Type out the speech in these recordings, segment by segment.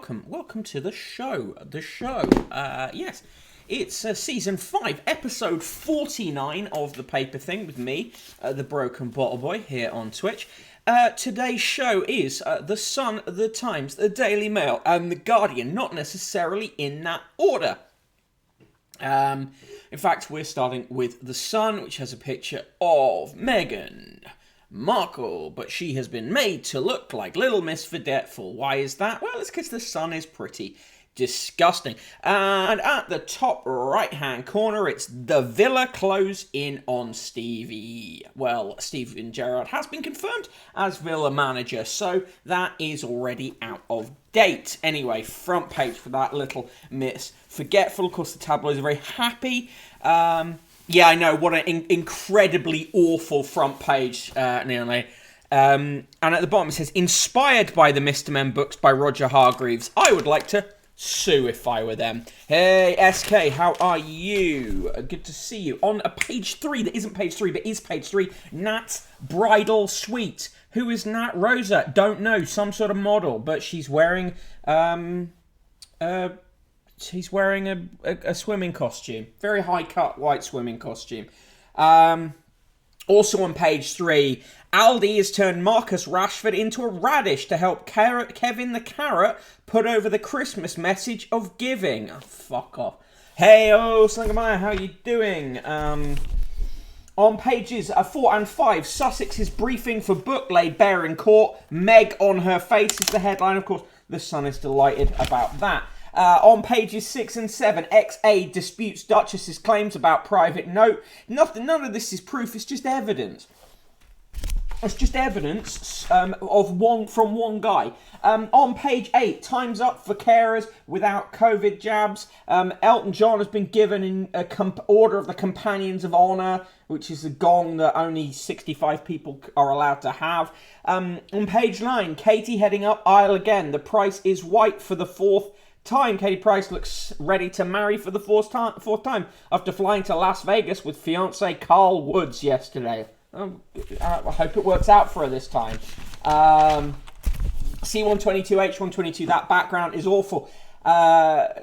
welcome to the show. Yes, it's season 5, episode 49 of The Paper Thing with me, the Broken Bottle Boy, here on Twitch. Today's show is The Sun, The Times, The Daily Mail, and The Guardian, not necessarily in that order. In fact, we're starting with The Sun, which has a picture of Meghan Markle, but she has been made to look like Little Miss Forgetful. Why is that? Well, it's because The Sun is pretty disgusting. And at the top right-hand corner, it's the Villa close in on Stevie. Well, Steven Gerrard has been confirmed as Villa manager, so that is already out of date. Anyway, front page for that Little Miss Forgetful. Of course, the tabloids are very happy. Yeah, I know, what an incredibly awful front page, nearly. And at the bottom it says, inspired by the Mr. Men books by Roger Hargreaves, I would like to sue if I were them. Hey, SK, how are you? Good to see you. On a page 3 that isn't page 3, but is page 3, Nat's Bridal Suite. Who is Nat Rosa? Don't know, some sort of model, but she's wearing, She's wearing a swimming costume. Very high-cut white swimming costume. Also on page 3, Aldi has turned Marcus Rashford into a radish to help Kevin the Carrot put over the Christmas message of giving. Oh, fuck off. Hey, Slingamaya, how you doing? On pages 4 and 5, Sussex is briefing for book laid bare in court. Meg on her face is the headline. Of course, the Sun is delighted about that. On pages 6 and 7, XA disputes Duchess's claims about private note. None of this is proof, it's just evidence. It's just evidence from one guy. On page 8, time's up for carers without COVID jabs. Elton John has been given an Order of the Companions of Honour, which is a gong that only 65 people are allowed to have. On page 9, Katie heading up aisle again. The price is white for the fourth time. Katie Price looks ready to marry for the fourth time after flying to Las Vegas with fiancé Carl Woods yesterday. I hope it works out for her this time. C122, H122, that background is awful. I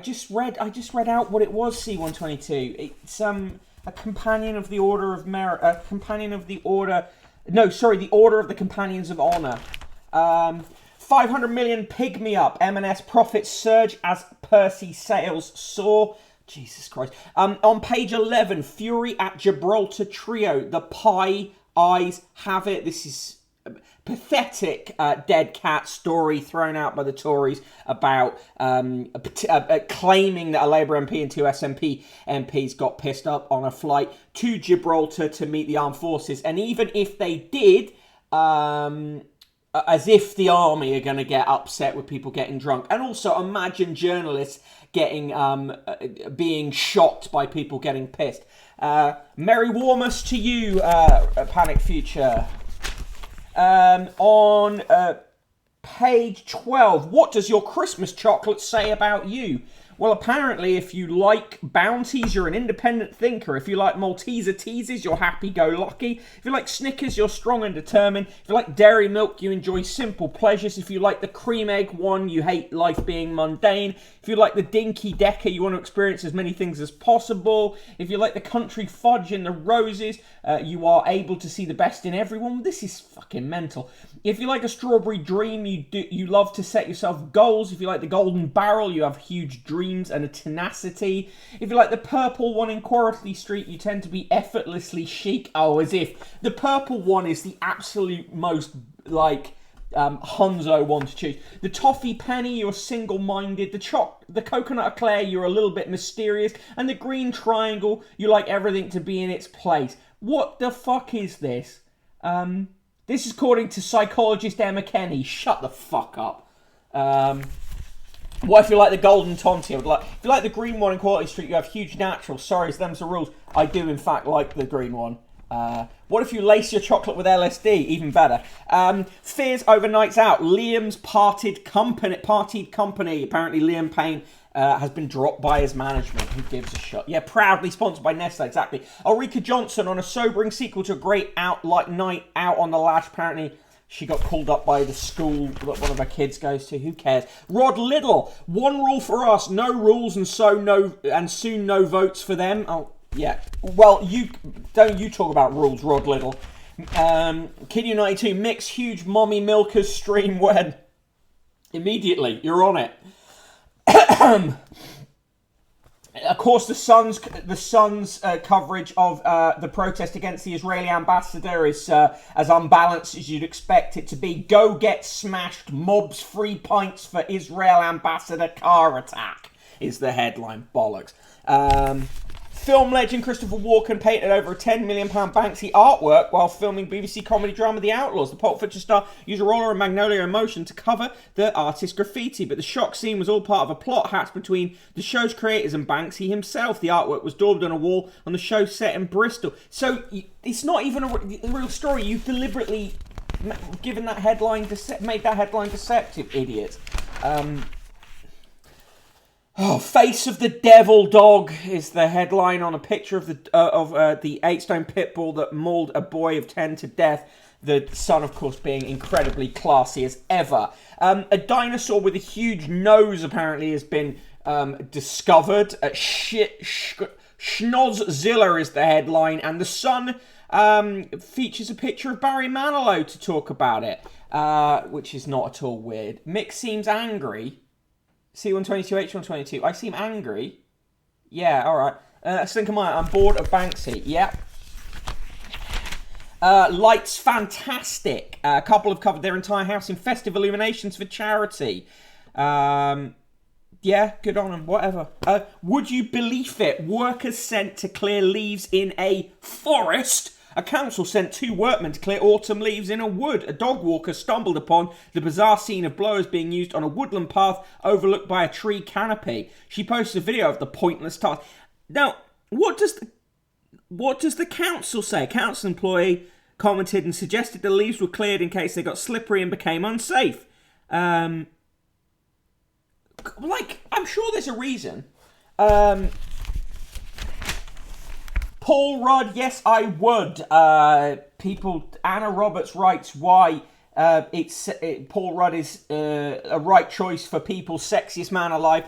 just read out what it was, C122. It's a companion of the Order of Merit, the Order of the Companions of Honor. 500 million pygmy up. M&S profits surge as Percy sales soar. Jesus Christ. On page 11, Fury at Gibraltar trio. The pie eyes have it. This is a pathetic dead cat story thrown out by the Tories about claiming that a Labour MP and 2 SNP MPs got pissed up on a flight to Gibraltar to meet the armed forces. And even if they did, as if the army are going to get upset with people getting drunk. And also imagine journalists being shocked by people getting pissed. Merry Warmers to you, Panic Future. On page 12, what does your Christmas chocolate say about you? Well, apparently, if you like Bounties, you're an independent thinker. If you like Malteser Teasers, you're happy-go-lucky. If you like Snickers, you're strong and determined. If you like Dairy Milk, you enjoy simple pleasures. If you like the cream egg one, you hate life being mundane. If you like the Dinky Decker, you want to experience as many things as possible. If you like the country fudge and the roses, you are able to see the best in everyone. This is fucking mental. If you like a strawberry dream, you love to set yourself goals. If you like the golden barrel, you have huge dreams and a tenacity. If you like the purple one in Quarterly Street, you tend to be effortlessly chic. Oh, as if the purple one is the absolute most, Hunzo one to choose. The toffee penny, you're single-minded. The coconut eclair, you're a little bit mysterious. And the green triangle, you like everything to be in its place. What the fuck is this? This is according to psychologist Emma Kenny. Shut the fuck up. What if you like the golden tonti? If you like the green one in Quality Street, you have huge natural. Sorry, them's the rules. I do, in fact, like the green one. What if you lace your chocolate with LSD? Even better. Fears over nights out. Liam's partied company. Apparently, Liam Payne has been dropped by his management. Who gives a shit? Yeah, proudly sponsored by Nestle, exactly. Ulrika Johnson on a sobering sequel to a great night out on the lash. Apparently, She got called up by the school that one of her kids goes to. Who cares? Rod Liddle. One rule for us: no rules, and soon no votes for them. Oh yeah. Well, you talk about rules, Rod Liddle. Kid United 2 mix huge mommy milkers stream when immediately you're on it. Of course, the Sun's coverage of the protest against the Israeli ambassador is as unbalanced as you'd expect it to be. Go get smashed, mobs 3 pints for Israel ambassador car attack is the headline. Bollocks. Film legend Christopher Walken painted over a £10 million Banksy artwork while filming BBC comedy drama The Outlaws. The Pulp Fiction star used a roller and magnolia in motion to cover the artist's graffiti, but the shock scene was all part of a plot hatched between the show's creators and Banksy himself. The artwork was daubed on a wall on the show set in Bristol. So it's not even a real story. You've deliberately given that headline, made that headline deceptive, idiots. Face of the Devil Dog is the headline on a picture of the 8-stone pit bull that mauled a boy of 10 to death. The son, of course, being incredibly classy as ever. A dinosaur with a huge nose apparently has been discovered. Schnozzilla is the headline, and the Sun features a picture of Barry Manilow to talk about it, which is not at all weird. Mick seems angry. C122, H122. I seem angry. Yeah, alright. I'm bored of Banksy. Yep. Lights fantastic. A couple have covered their entire house in festive illuminations for charity. Yeah, good on them. Whatever. Would you believe it? Workers sent to clear leaves in a forest. A council sent 2 workmen to clear autumn leaves in a wood. A dog walker stumbled upon the bizarre scene of blowers being used on a woodland path overlooked by a tree canopy. She posted a video of the pointless task. Now, what does the council say? A council employee commented and suggested the leaves were cleared in case they got slippery and became unsafe. I'm sure there's a reason. Paul Rudd, yes, I would. Anna Roberts writes why Paul Rudd is a right choice for people's sexiest man alive.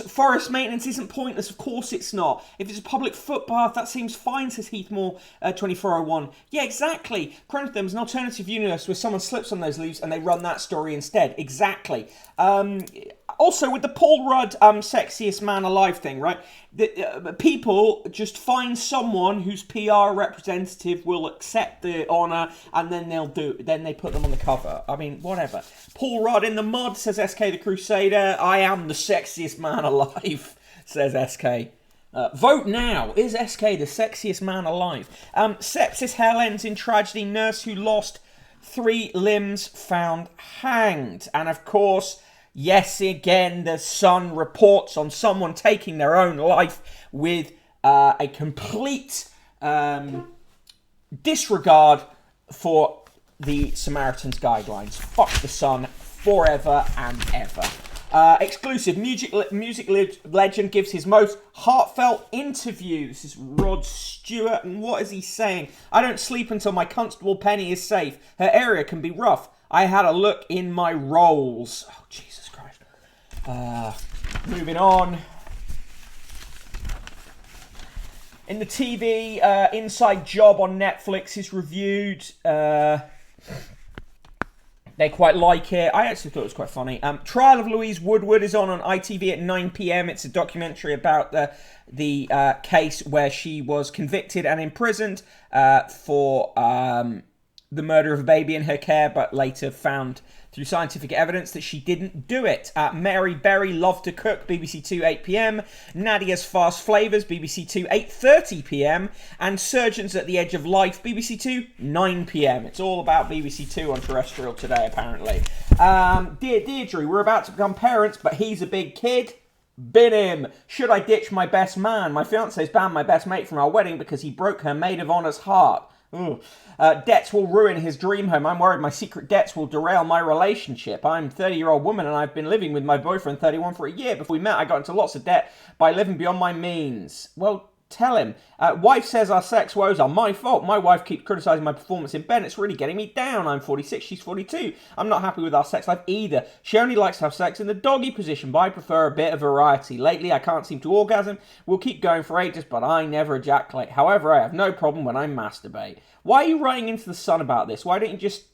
Forest maintenance isn't pointless, of course it's not. If it's a public footpath, that seems fine, says Heathmore 2401. Yeah, exactly. There's an alternative universe where someone slips on those leaves and they run that story instead. Exactly. Also, with the Paul Rudd sexiest man alive thing, right? People just find someone whose PR representative will accept the honour, and then they put them on the cover. I mean, whatever. Paul Rudd in the mud, says SK the Crusader. I am the sexiest man alive, says SK. Vote now. Is SK the sexiest man alive? Sepsis hell ends in tragedy. Nurse who lost 3 limbs found hanged. And of course, yes, again, the Sun reports on someone taking their own life with a complete disregard for the Samaritan's guidelines. Fuck the Sun forever and ever. Exclusive. Music legend gives his most heartfelt interview. This is Rod Stewart, and what is he saying? I don't sleep until my Constable Penny is safe. Her area can be rough. I had a look in my rolls. Oh, Jesus Christ. Moving on. In the TV, Inside Job on Netflix is reviewed. They quite like it. I actually thought it was quite funny. Trial of Louise Woodward is on ITV at 9 p.m. It's a documentary about the case where she was convicted and imprisoned for the murder of a baby in her care, but later found through scientific evidence that she didn't do it. Mary Berry, Love to Cook, BBC 2, 8 p.m. Nadia's Fast Flavours, BBC 2, 8:30 p.m. And Surgeons at the Edge of Life, BBC 2, 9 p.m. It's all about BBC 2 on terrestrial today, apparently. Dear Deirdre, we're about to become parents, but he's a big kid. Bin him. Should I ditch my best man? My fiance's banned my best mate from our wedding because he broke her maid of honour's heart. Debts will ruin his dream home. I'm worried my secret debts will derail my relationship. I'm a 30-year-old woman and I've been living with my boyfriend, 31, for a year. Before we met, I got into lots of debt by living beyond my means. Well, Tell him. Wife says our sex woes are my fault. My wife keeps criticising my performance in bed. It's really getting me down. I'm 46, she's 42. I'm not happy with our sex life either. She only likes to have sex in the doggy position, but I prefer a bit of variety. Lately, I can't seem to orgasm. We'll keep going for ages, but I never ejaculate. However, I have no problem when I masturbate. Why are you writing into the Sun about this? Why don't you just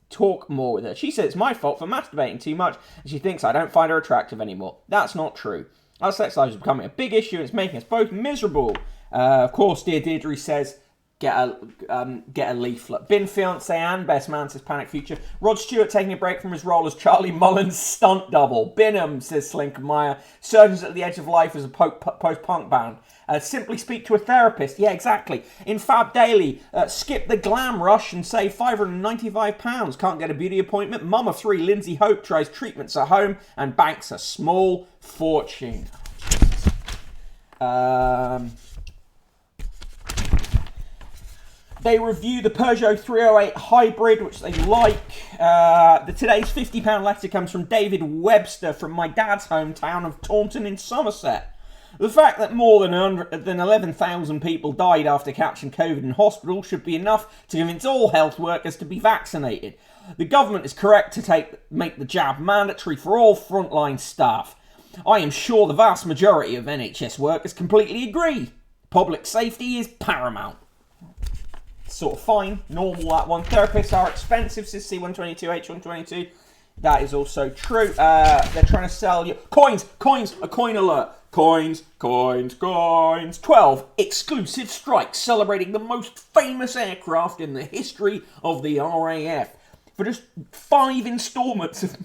talk more with her? She says it's my fault for masturbating too much, and she thinks I don't find her attractive anymore. That's not true. Our sex life is becoming a big issue, and it's making us both miserable. Of course, dear Deirdre says, get a leaflet. Bin fiance and best man says Panic Future. Rod Stewart taking a break from his role as Charlie Mullins' stunt double. Binham says Slinkermeyer. Surgeons at the Edge of Life as a post-punk band. Simply speak to a therapist. Yeah, exactly. In Fab Daily, skip the glam rush and save £595. Can't get a beauty appointment. Mum of 3, Lindsay Hope, tries treatments at home and banks a small fortune. They review the Peugeot 308 Hybrid, which they like. Today's £50 letter comes from David Webster from my dad's hometown of Taunton in Somerset. The fact that more than 11,000 people died after catching COVID in hospital should be enough to convince all health workers to be vaccinated. The government is correct to make the jab mandatory for all frontline staff. I am sure the vast majority of NHS workers completely agree. Public safety is paramount. Sort of fine, normal that one. Therapists are expensive, says C122H122. That is also true. They're trying to sell you coins, a coin alert. Coins. 12 exclusive strikes celebrating the most famous aircraft in the history of the RAF. For just 5 installments of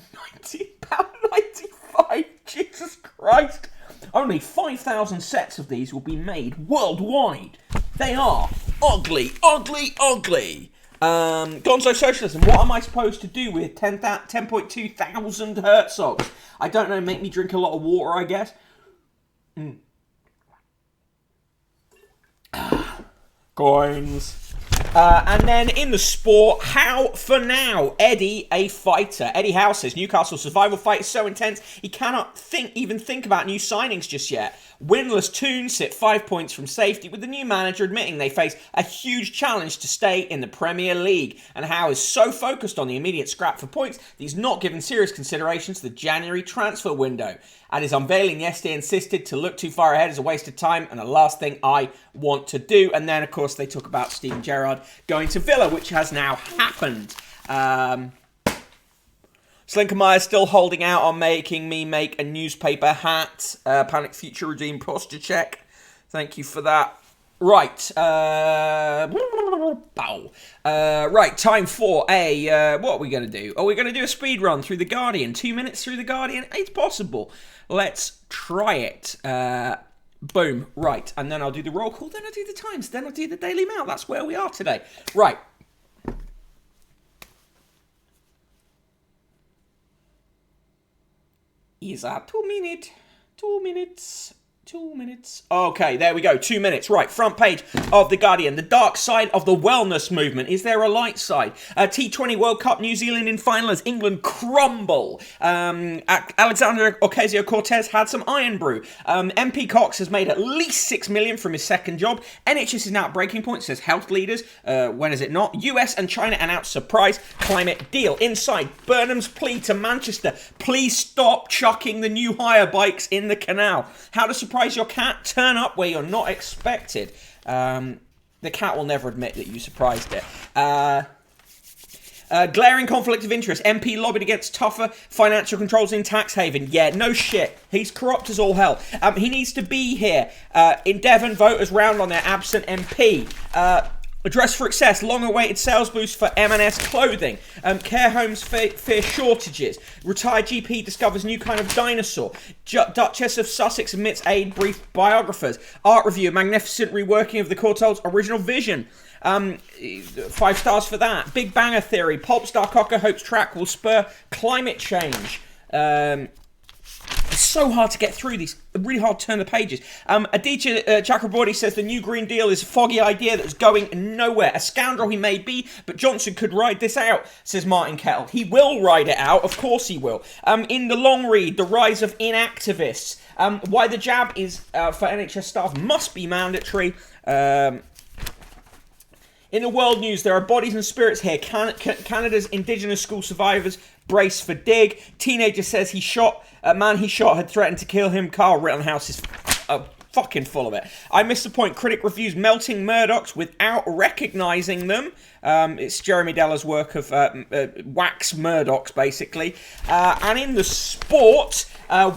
£19.95. Jesus Christ. Only 5,000 sets of these will be made worldwide. They are ugly. Gonzo Socialism, what am I supposed to do with 10.2 thousand Herzogs? I don't know, make me drink a lot of water, I guess. Coins. And then in the sport, how for now? Eddie, a fighter. Eddie Howe says Newcastle survival fight is so intense he cannot even think about new signings just yet. Winless Toons sit 5 points from safety, with the new manager admitting they face a huge challenge to stay in the Premier League. And Howe is so focused on the immediate scrap for points that he's not given serious consideration to the January transfer window. At his unveiling yesterday, insisted to look too far ahead is a waste of time and the last thing I want to do. And then, of course, they talk about Steven Gerrard going to Villa, which has now happened. Slinkermeyer still holding out on making me make a newspaper hat. Panic Future redeem posture check. Thank you for that. Right. Right, time for a... what are we going to do? Are we going to do a speed run through The Guardian? 2 minutes through The Guardian? It's possible. Let's try it. Boom. Right. And then I'll do the roll call. Then I'll do the Times. Then I'll do the Daily Mail. That's where we are today. Right. Is that 2 minutes? 2 minutes. 2 minutes. Okay, there we go. 2 minutes. Right, front page of The Guardian. The dark side of the wellness movement. Is there a light side? T20 World Cup, New Zealand in final as England crumble. Alexander Ocasio-Cortez had some iron brew. MP Cox has made at least $6 million from his second job. NHS is now at breaking point, says health leaders. When is it not? US and China announce surprise climate deal. Inside, Burnham's plea to Manchester. Please stop chucking the new hire bikes in the canal. How to surprise your cat? Turn up where you're not expected. The cat will never admit that you surprised it. Glaring conflict of interest. MP lobbied against tougher financial controls in tax haven. Yeah, no shit. He's corrupt as all hell. He needs to be here. In Devon, voters round on their absent MP. Address for excess, long-awaited sales boost for M&S clothing. Care homes fear shortages. Retired GP discovers new kind of dinosaur. Duchess of Sussex admits aid brief biographers. Art review, magnificent reworking of the Courtaulds' original vision. 5 stars for that. Big Banger Theory. Pulp star Cocker hopes track will spur climate change. It's so hard to get through these. Really hard to turn the pages. Aditya Chakraborty says the new Green Deal is a foggy idea that's going nowhere. A scoundrel he may be, but Johnson could ride this out, says Martin Kettle. He will ride it out. Of course he will. In the long read, the rise of inactivists. Why the jab is for NHS staff must be mandatory. In the world news, there are bodies and spirits here. Canada's Indigenous school survivors brace for dig. Teenager says man he shot had threatened to kill him. Carl Rittenhouse is fucking full of it. I missed the point. Critic reviews melting Murdochs without recognising them. It's Jeremy Deller's work of wax Murdochs, basically. And in the sport,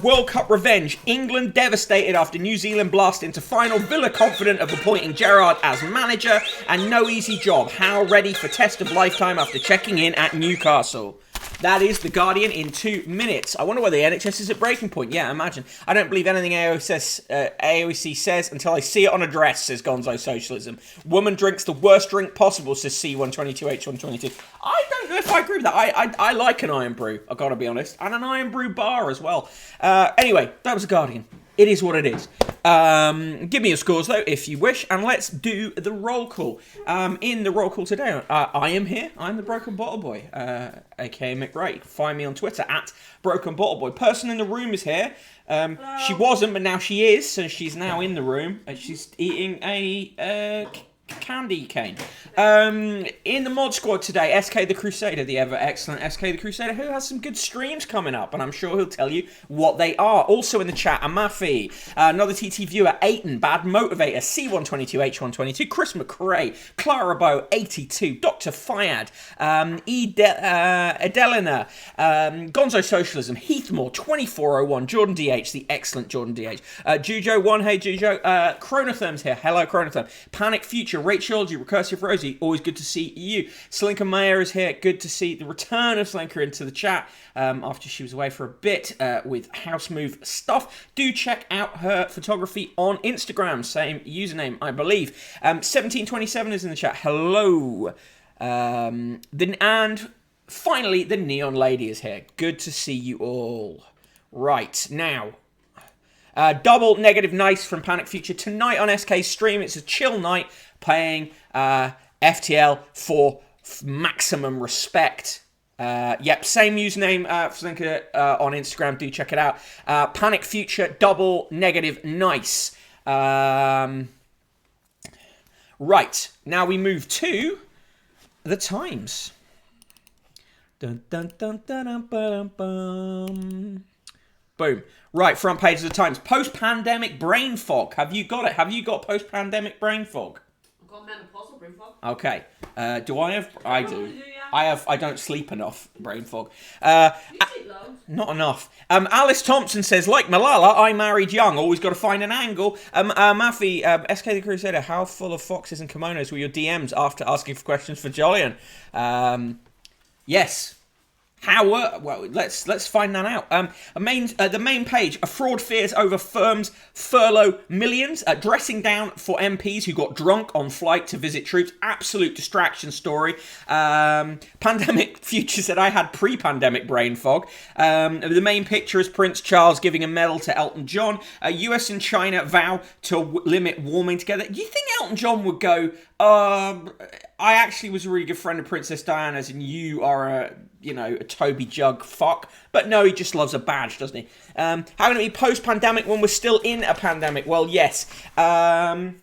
World Cup revenge. England devastated after New Zealand blast into final. Villa confident of appointing Gerrard as manager. And no easy job. Howe ready for test of lifetime after checking in at Newcastle. That is The Guardian in 2 minutes. I wonder whether the NHS is at breaking point. Yeah, imagine. I don't believe anything AOC says until I see it on a dress, says Gonzo Socialism. Woman drinks the worst drink possible, says C122H122. I don't know if I agree with that. I like an Iron Brew, I've got to be honest. And an Iron Brew bar as well. Anyway, that was The Guardian. It is what it is. Give me your scores, though, if you wish, and let's do the roll call. In the roll call today, I am here. I'm the Broken Bottle Boy, a.k.a. Mick Wright. Find me on Twitter, @Broken Bottle Boy. Person in the room is here. She wasn't, but now she is, so she's now in the room, and she's eating a candy cane. In the mod squad today, SK the Crusader, the ever excellent SK the Crusader, who has some good streams coming up, and I'm sure he'll tell you what they are. Also in the chat, Amafi, another TT viewer, Aiton, Bad Motivator, C122H122, Chris McRae, Clara Bow, 82, Dr. Fayad, Edelina, Gonzo Socialism, Heathmore, 2401, Jordan DH, the excellent Jordan DH, Jujo1, hey Jujo, Chronotherm's here, hello Chronotherm, Panic Future, Rachel, Recursive Rosie, always good to see you. Slinker Mayer is here, good to see the return of Slinker into the chat after she was away for a bit with house move stuff. Do check out her photography on Instagram, same username, I believe. 1727 is in the chat, hello. And finally, the Neon Lady is here, good to see you all. Right, now, double negative nice from Panic Future. Tonight on SK's stream, it's a chill night, playing FTL for maximum respect. Yep, same username for Slinker on Instagram. Do check it out. Panic Future, double negative nice. Right, now we move to the Times. Dun, dun, dun, dun, dun, dun, dun. Boom. Right, front page of the Times. Post-pandemic brain fog. Have you got it? Have you got post-pandemic brain fog? I've got menopausal brain fog. Okay. Do I have? I do. Yeah. I don't sleep enough. Brain fog. You sleep loads. Not enough. Alice Thompson says, like Malala, I married young. Always got to find an angle. Mafi, SK the Crusader, how full of foxes and kimonos were your DMs after asking for questions for Jolyon? Yes. How well, let's find that out. The main page, a fraud fears over firms furlough millions, dressing down for MPs who got drunk on flight to visit troops, absolute distraction story. Pandemic Future said I had pre-pandemic brain fog. The main picture is Prince Charles giving a medal to Elton John. US and China vow to limit warming together. Do you think Elton John would go, I actually was a really good friend of Princess Diana's and you are a Toby Jug fuck. But no, he just loves a badge, doesn't he? How can it be post-pandemic when we're still in a pandemic? Well, yes. John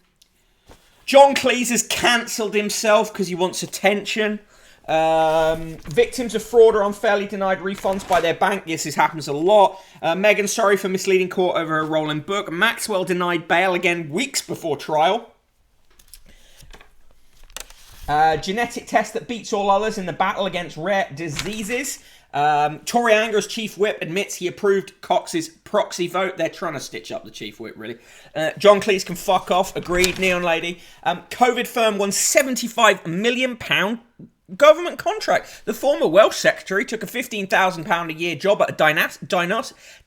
Cleese has cancelled himself because he wants attention. Victims of fraud are unfairly denied refunds by their bank. Yes, this happens a lot. Meghan sorry for misleading court over her role in book. Maxwell denied bail again weeks before trial. Genetic test that beats all others in the battle against rare diseases. Tory Anger's chief whip admits he approved Cox's proxy vote. They're trying to stitch up the chief whip, really. John Cleese can fuck off. Agreed, Neon Lady. COVID firm won £75 million government contract. The former Welsh secretary took a £15,000 a year job at a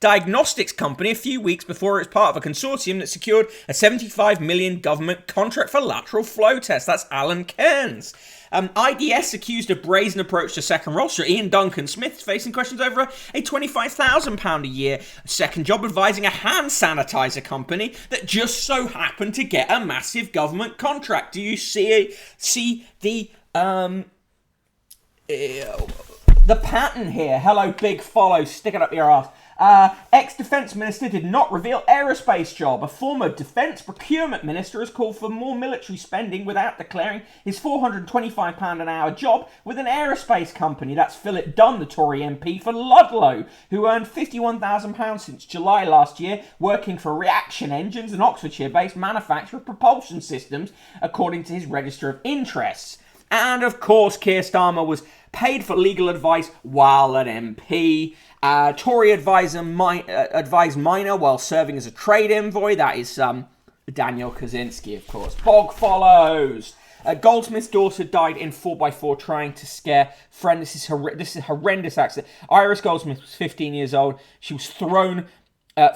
diagnostics company a few weeks before it was part of a consortium that secured a £75 million government contract for lateral flow tests. That's Alan Cairns. IDS accused of brazen approach to second roster. Ian Duncan Smith facing questions over a £25,000 a year second job advising a hand sanitizer company that just so happened to get a massive government contract. Do you see the pattern here? Hello, big follow, stick it up your ass. Ex-defence minister did not reveal aerospace job. A former defence procurement minister has called for more military spending without declaring his £425 an hour job with an aerospace company. That's Philip Dunn, the Tory MP for Ludlow, who earned £51,000 since July last year, working for Reaction Engines, an Oxfordshire-based manufacturer of propulsion systems, according to his register of interests. And of course, Keir Starmer was paid for legal advice while an MP. Tory advisor advised minor while serving as a trade envoy. That is Daniel Kaczynski, of course. Bog follows. Goldsmith's daughter died in 4x4 trying to scare friend. This is a horrendous accident. Iris Goldsmith was 15 years old. She was thrown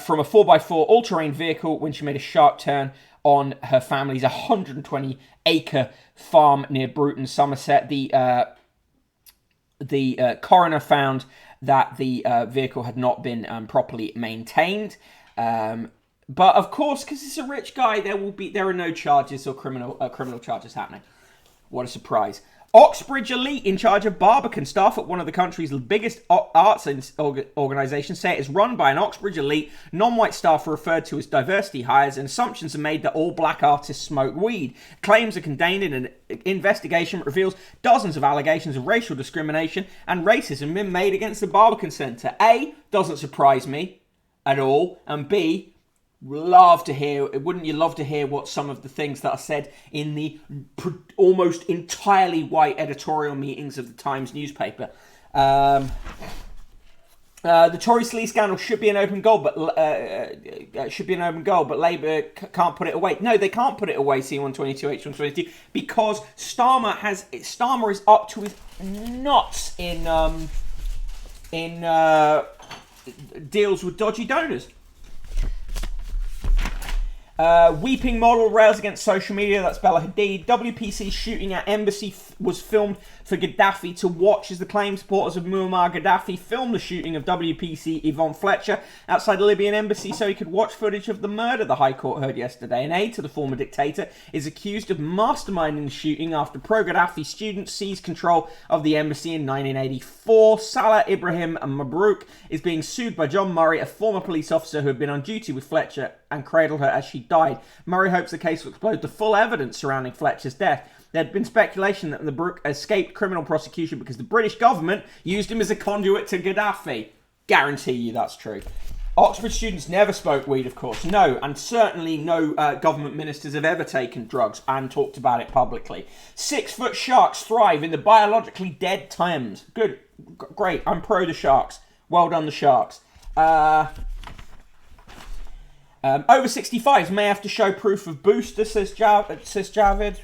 from a 4x4 all-terrain vehicle when she made a sharp turn on her family's 120-acre farm near Bruton, Somerset. The coroner found that the vehicle had not been properly maintained. But of course, because it's a rich guy, there are no charges or criminal charges happening. What a surprise. Oxbridge elite in charge of Barbican staff at one of the country's biggest arts organisations say it is run by an Oxbridge elite. Non-white staff are referred to as diversity hires, and assumptions are made that all black artists smoke weed. Claims are contained in an investigation that reveals dozens of allegations of racial discrimination and racism been made against the Barbican Centre. A, doesn't surprise me at all, and B, wouldn't you love to hear what some of the things that are said in the almost entirely white editorial meetings of the Times newspaper. The Tory sleaze scandal should be an open goal, but Labour can't put it away. No, they can't put it away. C122, H122, because Starmer is up to his nuts in deals with dodgy donors. Weeping model rails against social media. That's Bella Hadid. WPC shooting at embassy was filmed for Gaddafi to watch as the claimed supporters of Muammar Gaddafi filmed the shooting of WPC Yvonne Fletcher outside the Libyan embassy so he could watch footage of the murder, the High Court heard yesterday. An aide to the former dictator is accused of masterminding the shooting after pro-Gaddafi students seized control of the embassy in 1984. Salah Ibrahim Mabrouk is being sued by John Murray, a former police officer who had been on duty with Fletcher and cradled her as she died. Murray hopes the case will explode the full evidence surrounding Fletcher's death. There had been speculation that Mabrouk escaped criminal prosecution because the British government used him as a conduit to Gaddafi. Guarantee you that's true. Oxford students never spoke weed, of course. No, and certainly no government ministers have ever taken drugs and talked about it publicly. 6-foot sharks thrive in the biologically dead Thames. Good. Great. I'm pro the sharks. Well done, the sharks. Over 65s may have to show proof of booster, says Javid.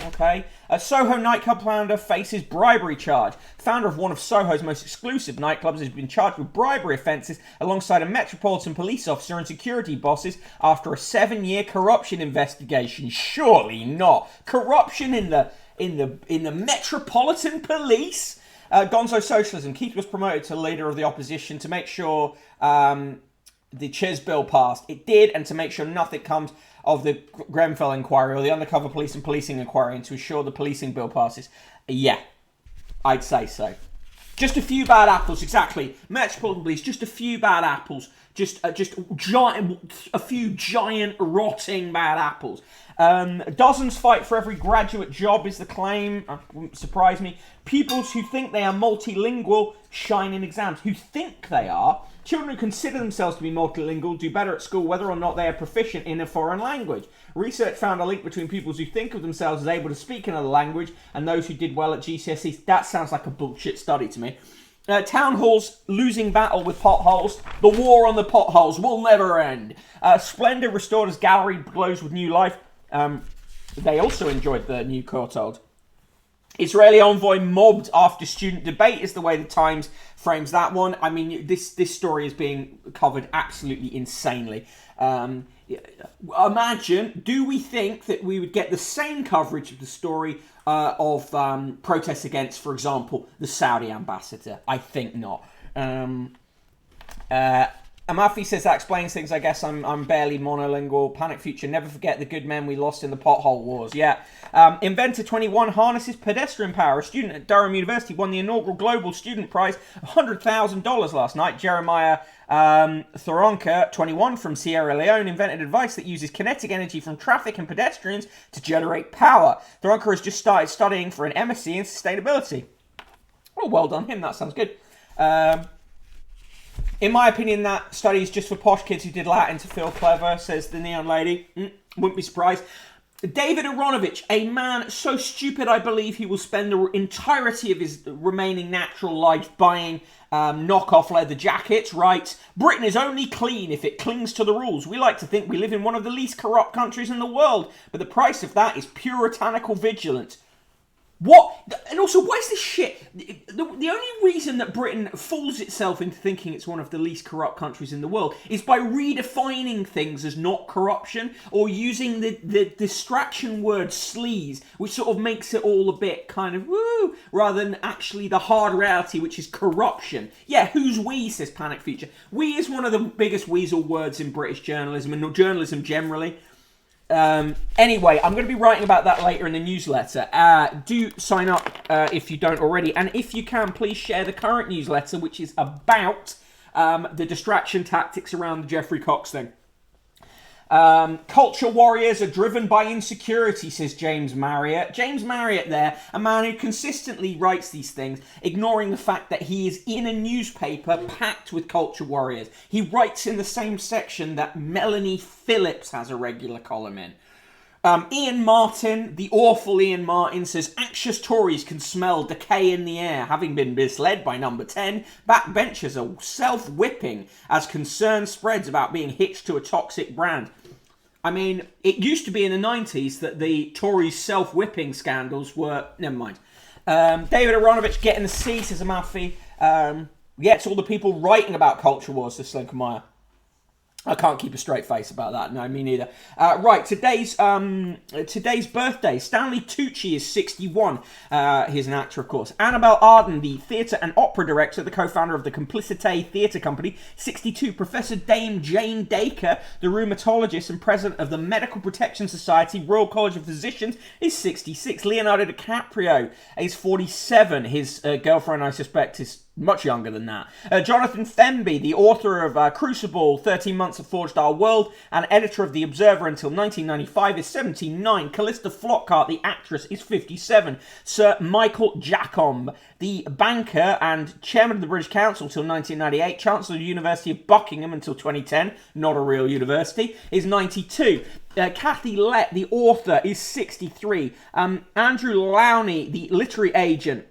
Okay. A Soho nightclub founder faces bribery charge. Founder of one of Soho's most exclusive nightclubs has been charged with bribery offences alongside a Metropolitan Police officer and security bosses after a 7-year corruption investigation. Surely not. Corruption in the Metropolitan Police? Gonzo Socialism. Keith was promoted to leader of the opposition to make sure the Chiz bill passed. It did, and to make sure nothing comes of the Grenfell inquiry or the undercover police and policing inquiry, and to ensure the policing bill passes. Yeah, I'd say so. Just a few bad apples, exactly. Metropolitan Police, just a few bad apples. Just a few giant, rotting bad apples. Dozens fight for every graduate job is the claim. Wouldn't surprise me. Pupils who think they are multilingual shine in exams. Who think they are? Children who consider themselves to be multilingual do better at school whether or not they are proficient in a foreign language. Research found a link between pupils who think of themselves as able to speak another language and those who did well at GCSEs. That sounds like a bullshit study to me. Town halls losing battle with potholes. The war on the potholes will never end. Splendour restored as gallery glows with new life. They also enjoyed the new courtauld. Israeli envoy mobbed after student debate is the way the Times frames that one. I mean, this story is being covered absolutely insanely. Imagine, do we think that we would get the same coverage of the story of protests against, for example, the Saudi ambassador? I think not. Amafi says that explains things. I guess I'm barely monolingual. Panic Future, never forget the good men we lost in the pothole wars. Yeah. Inventor 21 harnesses pedestrian power. A student at Durham University won the inaugural Global Student Prize of $100,000 last night. Jeremiah Thoronka, 21, from Sierra Leone, invented a device that uses kinetic energy from traffic and pedestrians to generate power. Thoronka has just started studying for an MSc in sustainability. Oh, well done him. That sounds good. In my opinion, that study is just for posh kids who did Latin to feel clever, says the Neon Lady. Wouldn't be surprised. David Aronovich, a man so stupid I believe he will spend the entirety of his remaining natural life buying knockoff leather jackets, writes, Britain is only clean if it clings to the rules. We like to think we live in one of the least corrupt countries in the world, but the price of that is puritanical vigilance. What? And also, what is this shit? The only reason that Britain fools itself into thinking it's one of the least corrupt countries in the world is by redefining things as not corruption, or using the distraction word sleaze, which sort of makes it all a bit kind of woo, rather than actually the hard reality, which is corruption. Yeah, who's we, says Panic Future. We is one of the biggest weasel words in British journalism, and journalism generally. Anyway, I'm going to be writing about that later in the newsletter. Do sign up if you don't already, and if you can, please share the current newsletter, which is about the distraction tactics around the Geoffrey Cox thing. Culture warriors are driven by insecurity, says James Marriott. James Marriott there, a man who consistently writes these things, ignoring the fact that he is in a newspaper packed with culture warriors. He writes in the same section that Melanie Phillips has a regular column in. Ian Martin, the awful Ian Martin, says anxious Tories can smell decay in the air. Having been misled by number 10, backbenchers are self-whipping as concern spreads about being hitched to a toxic brand. I mean, it used to be in the 90s that the Tories' self-whipping scandals were... Never mind. David Aronovich getting a C, says Amalfi. It's all the people writing about culture wars, says Slinkermeyer. I can't keep a straight face about that. No, me neither. Right, today's birthday. Stanley Tucci is 61. He's an actor, of course. Annabelle Arden, the theatre and opera director, the co-founder of the Complicité Theatre Company, 62. Professor Dame Jane Dacre, the rheumatologist and president of the Medical Protection Society, Royal College of Physicians, is 66. Leonardo DiCaprio is 47. His girlfriend, I suspect, is much younger than that. Jonathan Themby, the author of Crucible, 13 Months That Forged Our World, and editor of The Observer until 1995, is 79. Callista Flockhart, the actress, is 57. Sir Michael Jacomb, the banker and chairman of the British Council till 1998, Chancellor of the University of Buckingham until 2010, not a real university, is 92. Kathy Lett, the author, is 63. Andrew Lowney, the literary agent,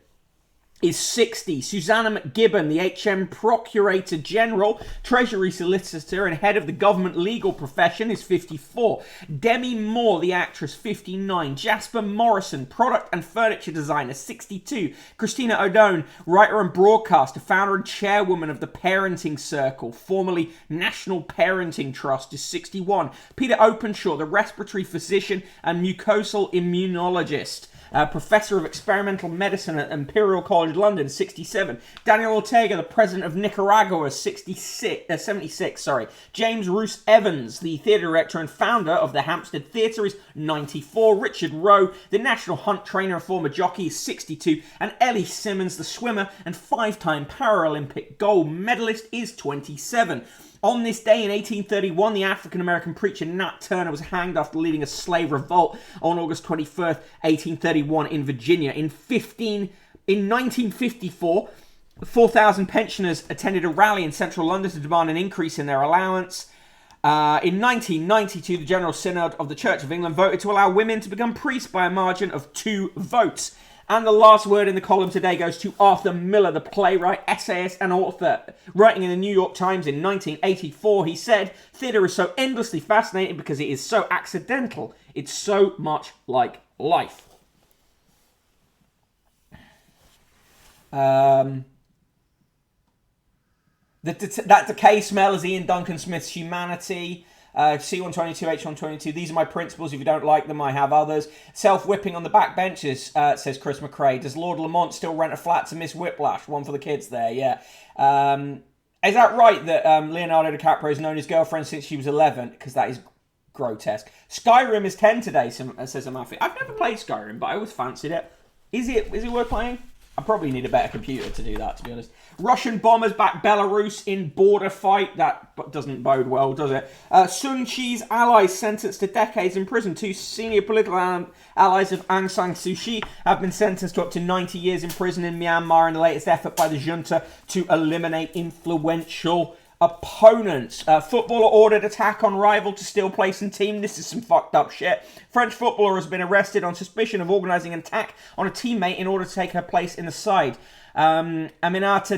is 60. Susanna McGibbon, the HM Procurator General, Treasury Solicitor and head of the government legal profession, is 54. Demi Moore, the actress, 59. Jasper Morrison, product and furniture designer, 62. Christina O'Done, writer and broadcaster, founder and chairwoman of the Parenting Circle, formerly National Parenting Trust, is 61. Peter Openshaw, the respiratory physician and mucosal immunologist, Professor of Experimental Medicine at Imperial College London, 67. Daniel Ortega, the President of Nicaragua, 76. James Roos Evans, the theatre director and founder of the Hampstead Theatre, is 94. Richard Rowe, the National Hunt trainer and former jockey, is 62. And Ellie Simmons, the swimmer and 5-time Paralympic gold medalist, is 27. On this day in 1831, the African-American preacher Nat Turner was hanged after leading a slave revolt on August 21st, 1831 in Virginia. In 1954, 4,000 pensioners attended a rally in central London to demand an increase in their allowance. In 1992, the General Synod of the Church of England voted to allow women to become priests by a margin of 2 votes. And the last word in the column today goes to Arthur Miller, the playwright, essayist, and author. Writing in the New York Times in 1984, he said, "Theatre is so endlessly fascinating because it is so accidental. It's so much like life." That decay smell is Ian Duncan Smith's humanity. C122, H122, these are my principles. If you don't like them, I have others. Self-whipping on the back benches, says Chris McRae. Does Lord Lamont still rent a flat to Miss Whiplash? One for the kids there, yeah. Is that right that Leonardo DiCaprio has known his girlfriend since she was 11? Because that is grotesque. Skyrim is 10 today, says Amafi. I've never played Skyrim, but I always fancied it. Is it worth playing? I probably need a better computer to do that, to be honest. Russian bombers back Belarus in border fight. That doesn't bode well, does it? Sun Chi's allies sentenced to decades in prison. 2 senior political allies of Aung San Suu Kyi have been sentenced to up to 90 years in prison in Myanmar in the latest effort by the junta to eliminate influential opponents. Footballer ordered attack on rival to steal place in team. This is some fucked up shit. French footballer has been arrested on suspicion of organising an attack on a teammate in order to take her place in the side. Aminata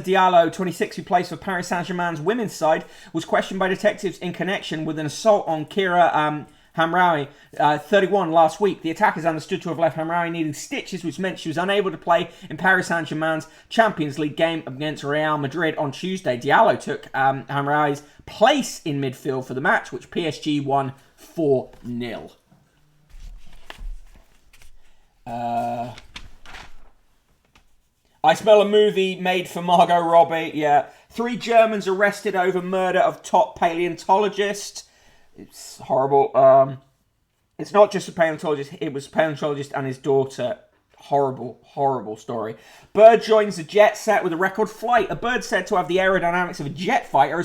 Diallo, 26, who plays for Paris Saint-Germain's women's side, was questioned by detectives in connection with an assault on Kira Hamraoui, 31, last week. The attack is understood to have left Hamraoui needing stitches, which meant she was unable to play in Paris Saint-Germain's Champions League game against Real Madrid on Tuesday. Diallo took Hamraoui's place in midfield for the match, which PSG won 4-0. I smell a movie made for Margot Robbie. Yeah. 3 Germans arrested over murder of top paleontologist. It's horrible. It's not just a paleontologist. It was a paleontologist and his daughter. Horrible, horrible story. Bird joins the jet set with a record flight. A bird said to have the aerodynamics of a jet fighter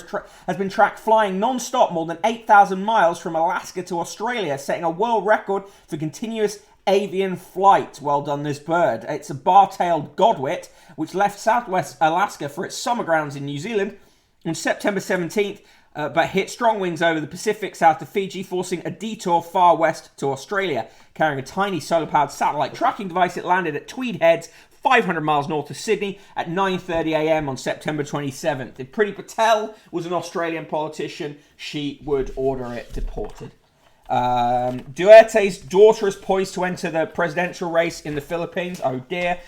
has been tracked flying non-stop more than 8,000 miles from Alaska to Australia, setting a world record for continuous avian flight. Well done, this bird. It's a bar-tailed godwit, which left southwest Alaska for its summer grounds in New Zealand on September 17th, but hit strong winds over the Pacific south of Fiji, forcing a detour far west to Australia. Carrying a tiny solar-powered satellite tracking device, it landed at Tweed Heads, 500 miles north of Sydney, at 9:30 a.m. on September 27th. If Priti Patel was an Australian politician, she would order it deported. Duterte's daughter is poised to enter the presidential race in the Philippines. Oh dear.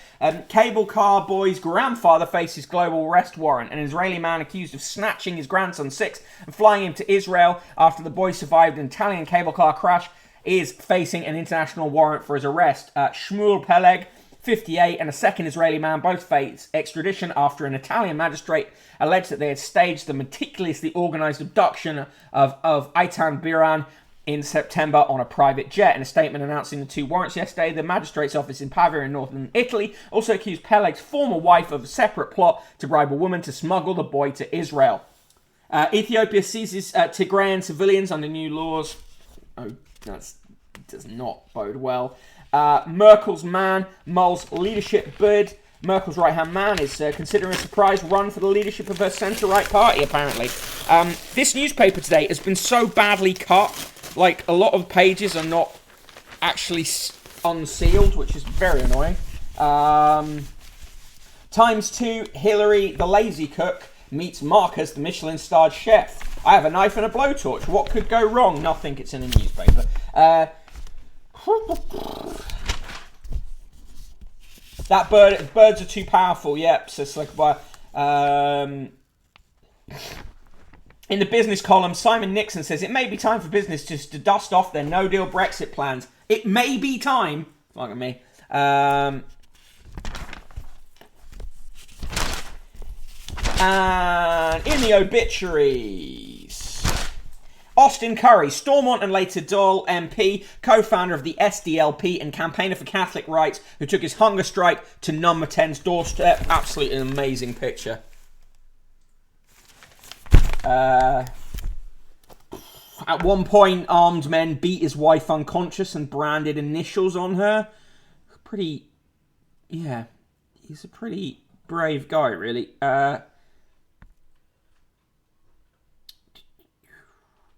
Cable car boy's grandfather faces global arrest warrant. An Israeli man accused of snatching his grandson 6 and flying him to Israel after the boy survived an Italian cable car crash is facing an international warrant for his arrest. Shmuel Peleg, 58, and a second Israeli man both face extradition after an Italian magistrate alleged that they had staged the meticulously organised abduction of Aitan Biran in September on a private jet. In a statement announcing the 2 warrants yesterday, the magistrate's office in Pavia in northern Italy also accused Peleg's former wife of a separate plot to bribe a woman to smuggle the boy to Israel. Ethiopia seizes Tigrayan civilians under new laws. Oh, that does not bode well. Merkel's man mulls leadership bid. Merkel's right-hand man is considering a surprise run for the leadership of her centre-right party, apparently. This newspaper today has been so badly cut. Like, a lot of pages are not actually unsealed, which is very annoying. Times 2, Hillary, the lazy cook, meets Marcus, the Michelin-starred chef. I have a knife and a blowtorch. What could go wrong? Nothing. It's in a newspaper. That birds are too powerful. Yep. So it's like, in the business column, Simon Nixon says, it may be time for business just to dust off their no-deal Brexit plans. It may be time. Look at me. And in the obituaries, Austin Curry, Stormont and later Dole MP, co-founder of the SDLP and campaigner for Catholic rights, who took his hunger strike to Number 10's doorstep. Absolutely an amazing picture. At one point, armed men beat his wife unconscious and branded initials on her. Yeah, he's a pretty brave guy, really.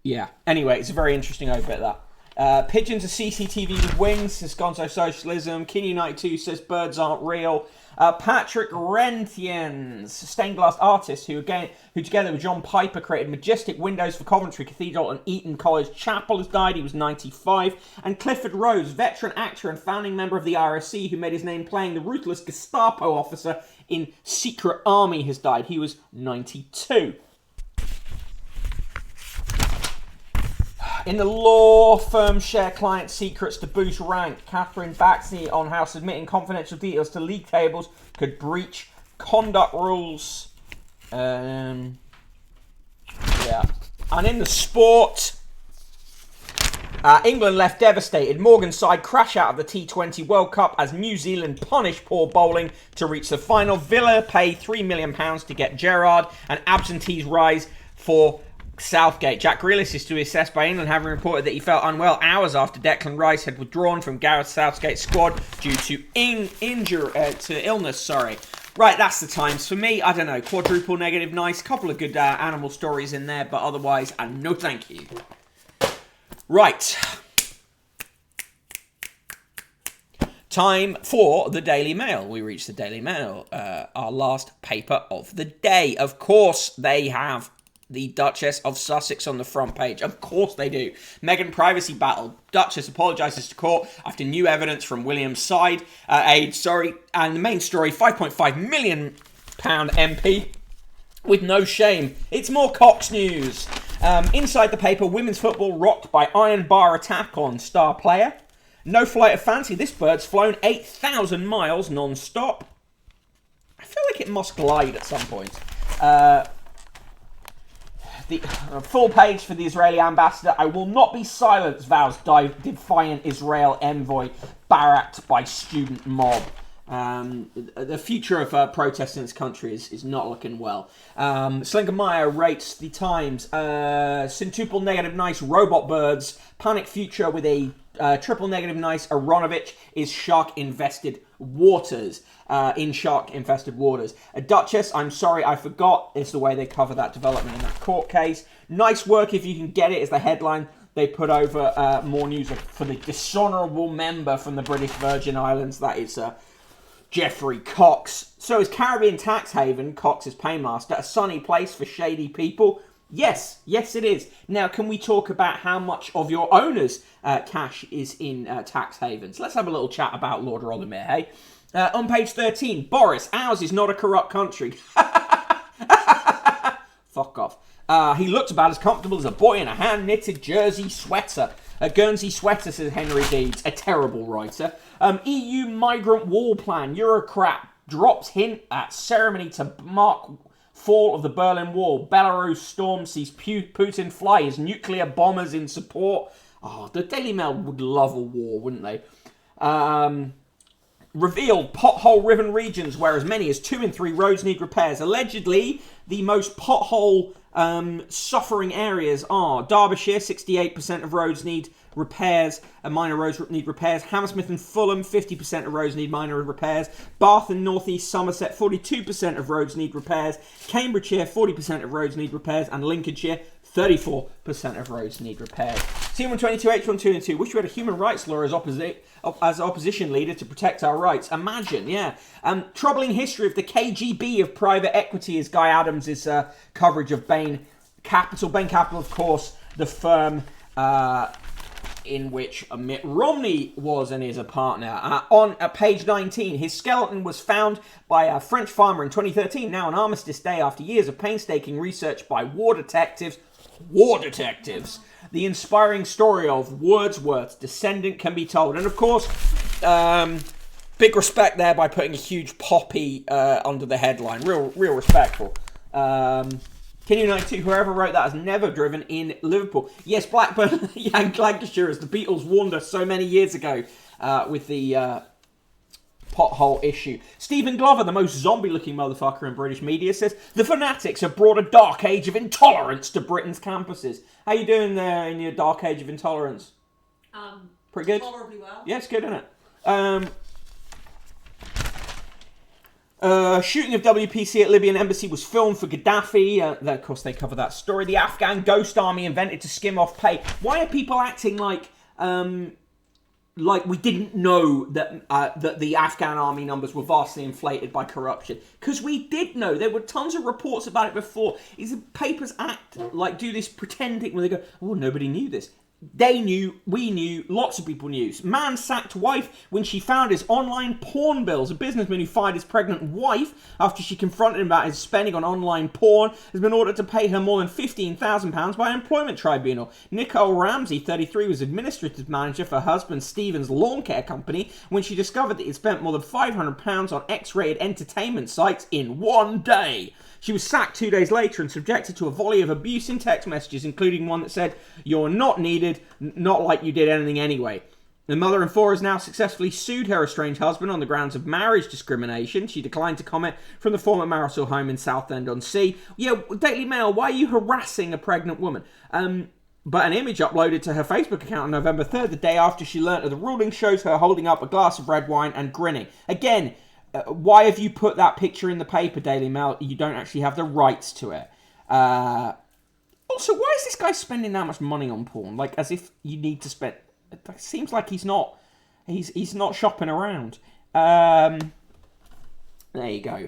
Yeah, anyway, it's a very interesting obit, that. Pigeons are CCTV with wings, says Gonzo Socialism. King Unite 2 says birds aren't real. Patrick Renthiens, stained glass artist who together with John Piper created majestic windows for Coventry Cathedral and Eton College Chapel, has died. He was 95. And Clifford Rose, veteran actor and founding member of the RSC who made his name playing the ruthless Gestapo officer in Secret Army, has died. He was 92. In the law firm share client secrets to boost rank, Catherine Baxney on how submitting confidential details to league tables could breach conduct rules. Yeah. And in the sport, England left devastated. Morgan's side crash out of the T20 World Cup as New Zealand punish poor bowling to reach the final. Villa pay £3 million to get Gerrard, and absentees rise for Southgate. Jack Grealish is to be assessed by England, having reported that he felt unwell hours after Declan Rice had withdrawn from Gareth Southgate's squad due to illness. Right, that's the times for me. I don't know, quadruple negative nice, couple of good animal stories in there, but otherwise, no thank you. Right. Time for the Daily Mail. We reached the Daily Mail, our last paper of the day. Of course, they have the Duchess of Sussex on the front page. Of course they do. Meghan privacy battle. Duchess apologises to court after new evidence from William's side. And the main story, £5.5 million MP with no shame. It's more Cox news. Inside the paper, women's football rocked by iron bar attack on star player. No flight of fancy. This bird's flown 8,000 miles non-stop. I feel like it must glide at some point. The full page for the Israeli ambassador. I will not be silenced, vows defiant Israel envoy barracked by student mob. The future of protests in this country is not looking well. Slinger Meyer rates the Times. Centuple negative nice robot birds. Panic future with a triple negative nice Aronovich is shark-infested waters. In shark-infested waters. A Duchess, I'm sorry, I forgot. It's the way they cover that development in that court case. Nice work if you can get it, is the headline they put over. More news for the dishonourable member from the British Virgin Islands. That is Geoffrey Cox. So is Caribbean tax haven, Cox's paymaster, a sunny place for shady people? Yes, it is. Now, can we talk about how much of your owner's cash is in tax havens? Let's have a little chat about Lord Rothermere, hey? On page 13, Boris, ours is not a corrupt country. Fuck off. He looked about as comfortable as a boy in a hand-knitted jersey sweater. A Guernsey sweater, says Henry Deeds, a terrible writer. EU migrant wall plan. Eurocrat drops hint at ceremony to mark fall of the Berlin Wall. Belarus storm sees Putin fly his nuclear bombers in support. Oh, the Daily Mail would love a war, wouldn't they? Revealed pothole-riven regions where as many as 2 in 3 roads need repairs. Allegedly, the most pothole-suffering areas are Derbyshire, 68% of roads need repairs, minor roads need repairs. Hammersmith and Fulham, 50% of roads need minor repairs. Bath and North East Somerset, 42% of roads need repairs. Cambridgeshire, 40% of roads need repairs. And Lincolnshire, 34% of roads need repairs. C122, H122. Wish we had a human rights law as opposition leader to protect our rights. Imagine, yeah. Troubling history of the KGB of private equity is Guy Adams' coverage of Bain Capital. Bain Capital, of course, the firm in which Mitt Romney was and is a partner. On page 19, his skeleton was found by a French farmer in 2013, now on Armistice Day, after years of painstaking research by war detectives. The inspiring story of Wordsworth's descendant can be told. And of course, big respect there by putting a huge poppy under the headline. Real respectful. King 92, whoever wrote that has never driven in Liverpool. Yes, Blackburn and Lancashire, as the Beatles warned us so many years ago with the pothole issue. Stephen Glover, the most zombie-looking motherfucker in British media, says, the fanatics have brought a dark age of intolerance to Britain's campuses. How you doing there in your dark age of intolerance? Pretty good? Tolerably well. Yeah, it's good, isn't it? Shooting of WPC at Libyan embassy was filmed for Gaddafi. Of course, they cover that story. The Afghan ghost army invented to skim off pay. Why are people acting like like we didn't know that that the Afghan army numbers were vastly inflated by corruption, because we did know. There were tons of reports about it before. Is the papers act like do this pretending when they go, oh, nobody knew this. They knew, we knew, lots of people knew. Man sacked wife when she found his online porn bills. A businessman who fired his pregnant wife after she confronted him about his spending on online porn has been ordered to pay her more than £15,000 by an employment tribunal. Nicole Ramsey, 33, was administrative manager for her husband Stephen's lawn care company when she discovered that he'd spent more than £500 on X-rated entertainment sites in one day. She was sacked 2 days later and subjected to a volley of abuse in text messages, including one that said, "You're not needed, not like you did anything anyway." The mother-in-law has now successfully sued her estranged husband on the grounds of marriage discrimination. She declined to comment from the former marital home in Southend-on-Sea. Yeah, Daily Mail, why are you harassing a pregnant woman? But an image uploaded to her Facebook account on November 3rd, the day after she learnt of the ruling, shows her holding up a glass of red wine and grinning. Again, why have you put that picture in the paper, Daily Mail? You don't actually have the rights to it. Also, why is this guy spending that much money on porn? Like, as if you need to spend... It seems like he's not shopping around. There you go.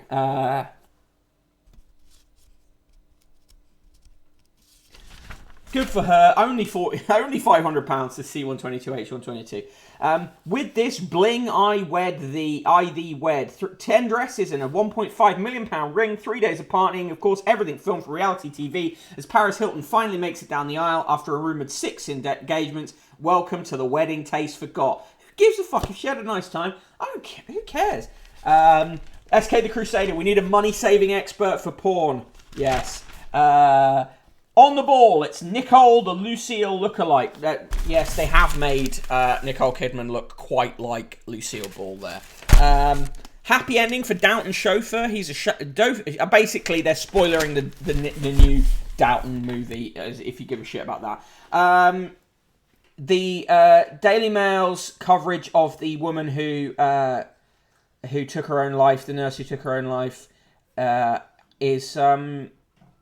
Good for her. Only £500 to C122H122. With this bling, I thee wed. 10 dresses and a £1.5 million ring. 3 days of partying. Of course, everything filmed for reality TV. As Paris Hilton finally makes it down the aisle after a rumoured 6 engagements. Welcome to the wedding Taste forgot. Who gives a fuck if she had a nice time? I don't care. Who cares? SK the Crusader. We need a money-saving expert for porn. Yes. On the ball, it's Nicole, the Lucille lookalike. Yes, they have made Nicole Kidman look quite like Lucille Ball there. Happy ending for Downton Chauffeur. He's basically, they're spoilering the new Downton movie, if you give a shit about that. The Daily Mail's coverage of the woman who took her own life, the nurse who took her own life, is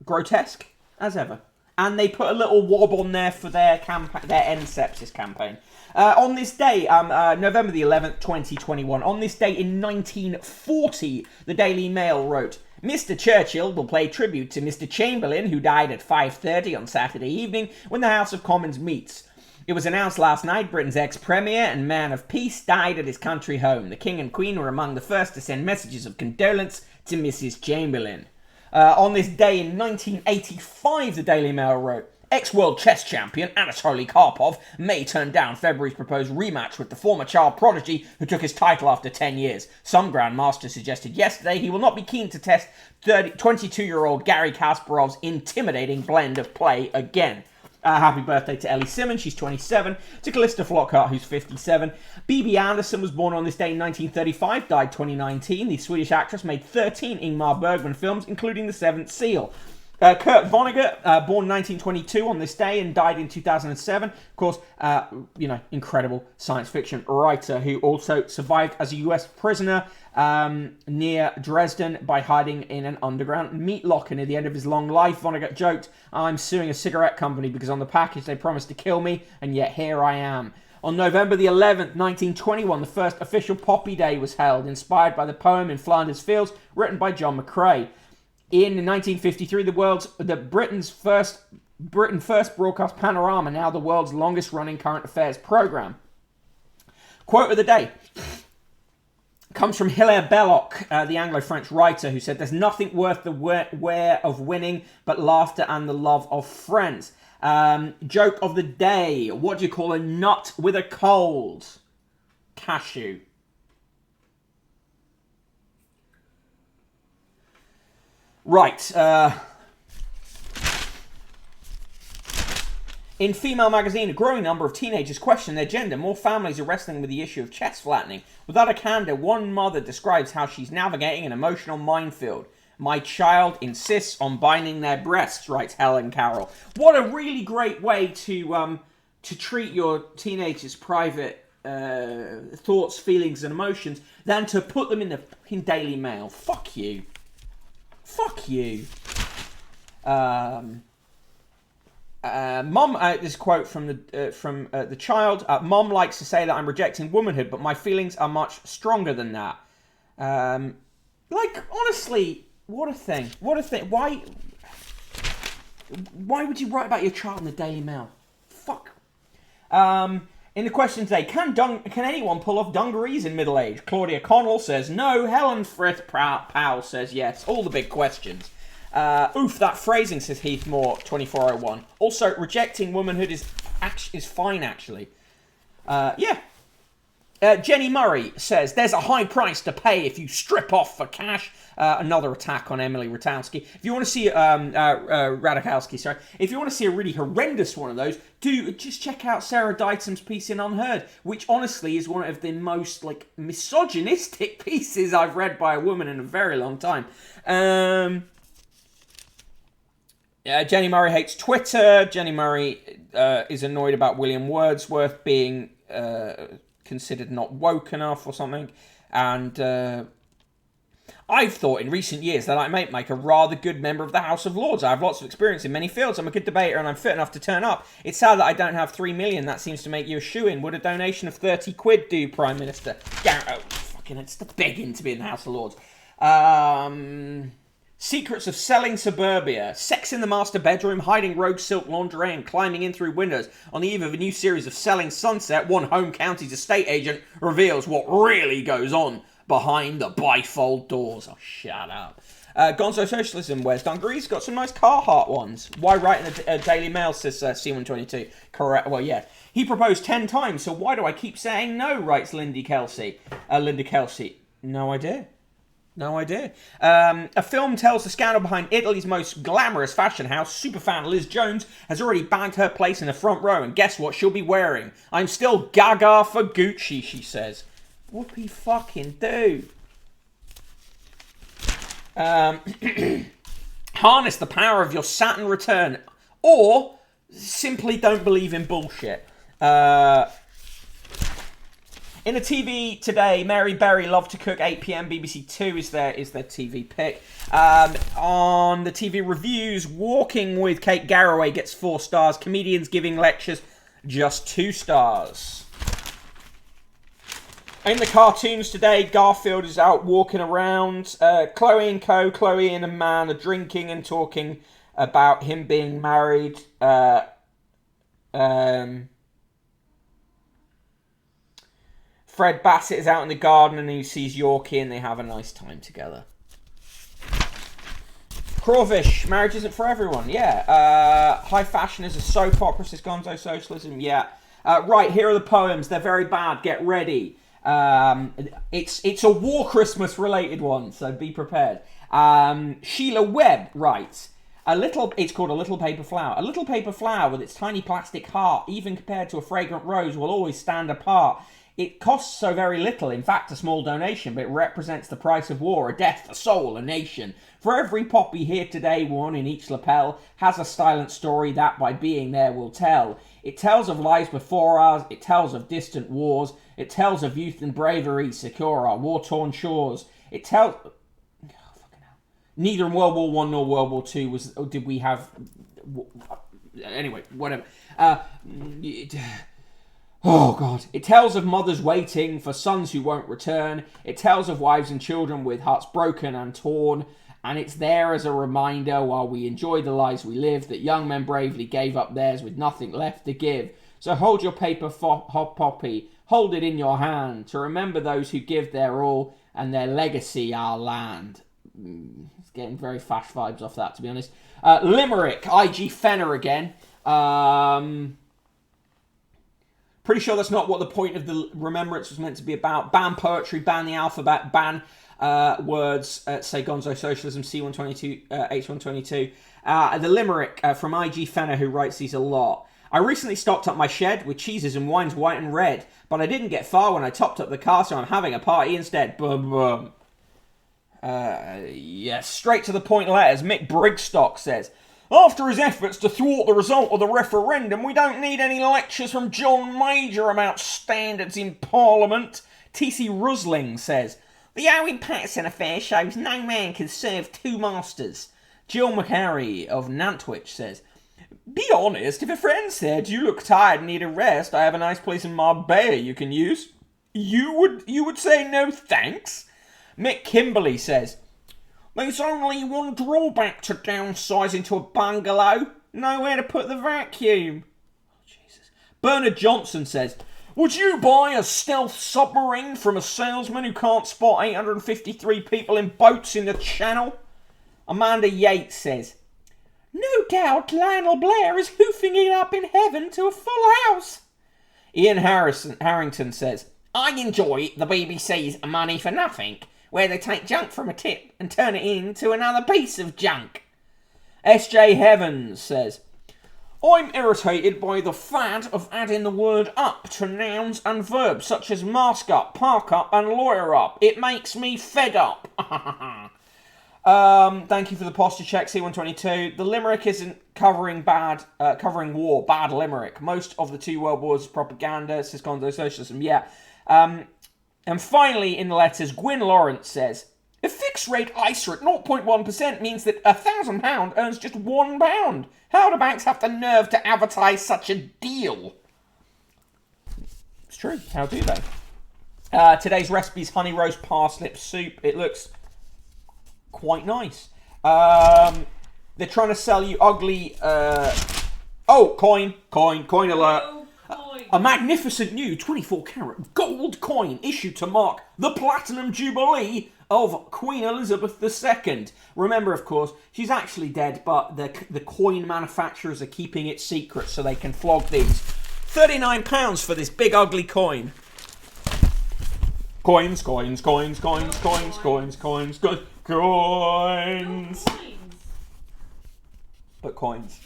grotesque as ever. And they put a little wob on there for their End Sepsis campaign. On this day, November the 11th, 2021, on this day in 1940, the Daily Mail wrote, Mr. Churchill will pay tribute to Mr. Chamberlain, who died at 5:30 on Saturday evening when the House of Commons meets. It was announced last night Britain's ex-premier and man of peace died at his country home. The King and Queen were among the first to send messages of condolence to Mrs. Chamberlain. On this day in 1985, the Daily Mail wrote, ex-world chess champion Anatoly Karpov may turn down February's proposed rematch with the former child prodigy who took his title after 10 years. Some grandmaster suggested yesterday he will not be keen to test 22-year-old Garry Kasparov's intimidating blend of play again. Happy birthday to Ellie Simmons, she's 27, to Callista Flockhart, who's 57. Bibi Andersson was born on this day in 1935, died 2019. The Swedish actress made 13 Ingmar Bergman films, including The Seventh Seal. Kurt Vonnegut, born 1922 on this day and died in 2007. Of course, incredible science fiction writer who also survived as a US prisoner near Dresden by hiding in an underground meat locker near the end of his long life. Vonnegut joked, I'm suing a cigarette company because on the package they promised to kill me, and yet here I am. On November the 11th, 1921, the first official Poppy Day was held, inspired by the poem In Flanders Fields, written by John McCrae. In 1953, Britain first broadcast Panorama, now the world's longest-running current affairs program. Quote of the day comes from Hilaire Belloc, the Anglo-French writer, who said, "There's nothing worth the wear of winning but laughter and the love of friends." Joke of the day: what do you call a nut with a cold? Cashew. Right. In Female Magazine, a growing number of teenagers question their gender. More families are wrestling with the issue of chest flattening. Without a candor, one mother describes how she's navigating an emotional minefield. My child insists on binding their breasts, writes Helen Carroll. What a really great way to treat your teenagers' private thoughts, feelings, and emotions than to put them in the fucking Daily Mail. Fuck you. Fuck you. Mom, this quote from the child. Mom likes to say that I'm rejecting womanhood, but my feelings are much stronger than that. Honestly, what a thing. What a thing. Why would you write about your child in the Daily Mail? Fuck. In the question today, can anyone pull off dungarees in middle age? Claudia Connell says no. Helen Frith Powell says yes. All the big questions. Oof, that phrasing, says Heath Moore, 2401. Also, rejecting womanhood is fine, actually. Yeah. Jenny Murray says, there's a high price to pay if you strip off for cash. Another attack on Emily Ratajkowski. If you want to see, Radikowski, sorry. If you want to see a really horrendous one of those, do just check out Sarah Ditum's piece in Unheard, which honestly is one of the most, misogynistic pieces I've read by a woman in a very long time. Jenny Murray hates Twitter. Jenny Murray is annoyed about William Wordsworth being considered not woke enough or something. And I've thought in recent years that I might make a rather good member of the House of Lords. I have lots of experience in many fields. I'm a good debater and I'm fit enough to turn up. It's sad that I don't have 3 million. That seems to make you a shoo-in. Would a donation of 30 quid do, Prime Minister? It's the begging to be in the House of Lords. Secrets of selling suburbia, sex in the master bedroom, hiding rogue silk lingerie and climbing in through windows. On the eve of a new series of Selling Sunset, one home county's estate agent reveals what really goes on behind the bifold doors. Oh, shut up. Gonzo Socialism wears dungarees, got some nice Carhartt ones. Why write in the Daily Mail, says C122. Correct, well, yeah. He proposed 10 times, so why do I keep saying no, writes Linda Kelsey. No idea. No idea. A film tells the scandal behind Italy's most glamorous fashion house. Superfan Liz Jones has already bagged her place in the front row, and guess what she'll be wearing? I'm still gaga for Gucci, she says. Whoopie fucking do. Harness the power of your Saturn return, or simply don't believe in bullshit. In the TV today, Mary Berry Love to Cook, 8 p.m. BBC Two is their TV pick. On the TV reviews, Walking with Kate Garraway gets 4 stars. Comedians Giving Lectures, just 2 stars. In the cartoons today, Garfield is out walking around. Chloe and a man are drinking and talking about him being married. Fred Bassett is out in the garden and he sees Yorkie and they have a nice time together. Crawfish, marriage isn't for everyone. Yeah. High fashion is a soap opera, says Gonzo Socialism. Yeah. Right, here are the poems. They're very bad. Get ready. It's a War Christmas related one, so be prepared. Sheila Webb writes, it's called A Little Paper Flower. A little paper flower with its tiny plastic heart, even compared to a fragrant rose, will always stand apart. It costs so very little, in fact a small donation, but it represents the price of war, a death, a soul, a nation. For every poppy here today, one in each lapel, has a silent story that by being there will tell. It tells of lives before us, it tells of distant wars, it tells of youth and bravery, secure our war-torn shores. It tells... Oh, fucking hell. Neither in World War I nor World War II did we have... Anyway, whatever. Oh, God. It tells of mothers waiting for sons who won't return. It tells of wives and children with hearts broken and torn. And it's there as a reminder while we enjoy the lives we live that young men bravely gave up theirs with nothing left to give. So hold your paper hot poppy. Hold it in your hand to remember those who give their all and their legacy our land. It's getting very Fash vibes off that, to be honest. Limerick. I.G. Fenner again. Pretty sure that's not what the point of the remembrance was meant to be about. Ban poetry, ban the alphabet, ban words, say Gonzo Socialism, C122, H122. The limerick from I.G. Fenner, who writes these a lot. I recently stocked up my shed with cheeses and wines white and red, but I didn't get far when I topped up the car, so I'm having a party instead. Boom, boom. Yes, straight to the point letters. Mick Brigstock says, after his efforts to thwart the result of the referendum, we don't need any lectures from John Major about standards in Parliament. T.C. Rusling says, the Owen Paterson affair shows no man can serve 2 masters. Jill McHarry of Nantwich says, Be honest, if a friend said you look tired and need a rest, I have a nice place in Marbella you can use. You would say no thanks? Mick Kimberley says, there's only one drawback to downsizing to a bungalow. Nowhere to put the vacuum. Oh, Jesus. Bernard Johnson says, would you buy a stealth submarine from a salesman who can't spot 853 people in boats in the channel? Amanda Yates says, no doubt Lionel Blair is hoofing it up in heaven to a full house. Ian Harrington says, I enjoy the BBC's Money for Nothing, where they take junk from a tip and turn it into another piece of junk. SJ Heavens says, I'm irritated by the fad of adding the word up to nouns and verbs such as mask up, park up and lawyer up. It makes me fed up. Thank you for the posture check, C122. The limerick isn't covering war, bad limerick. Most of the two world wars is propaganda, says Gonzo Socialism, yeah. And finally, in the letters, Gwyn Lawrence says, a fixed rate ISA at 0.1% means that £1,000 earns just £1. How do banks have the nerve to advertise such a deal? It's true. How do they? Today's recipe is honey roast parsnip soup. It looks quite nice. They're trying to sell you ugly... coin alert. A magnificent new 24-carat gold coin issued to mark the Platinum Jubilee of Queen Elizabeth II. Remember, of course, she's actually dead, but the coin manufacturers are keeping it secret so they can flog these. £39 for this big ugly coin. Coins. But coins.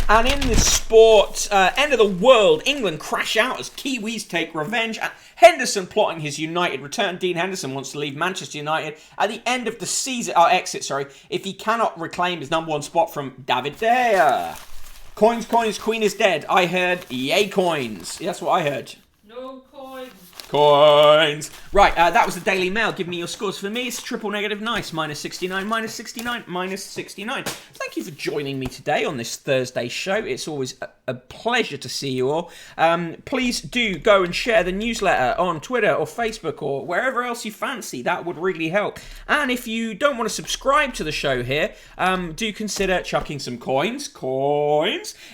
And in the sport, end of the world, England crash out as Kiwis take revenge. Henderson plotting his United return. Dean Henderson wants to leave Manchester United at the end of the season, if he cannot reclaim his number one spot from David De Gea. Coins, Queen is dead. I heard yay coins. That's what I heard. No coins. Coins. Right, that was the Daily Mail. Give me your scores. For me, it's triple negative nice. -69, -69, -69. Thank you for joining me today on this Thursday show. It's always a pleasure to see you all. Please do go and share the newsletter on Twitter or Facebook or wherever else you fancy. That would really help. And if you don't want to subscribe to the show here, do consider chucking some coins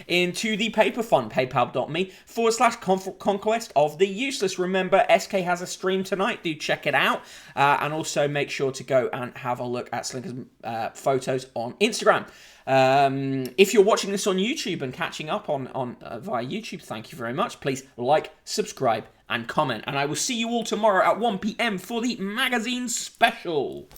into the paper fund, paypal.me/conquest of the useless. Remember, SK has a stream tonight. Do check it out. And also make sure to go and have a look at Slinker's photos on Instagram. If you're watching this on YouTube and catching up on via YouTube, thank you very much. Please like, subscribe, and comment. And I will see you all tomorrow at 1 p.m. for the magazine special.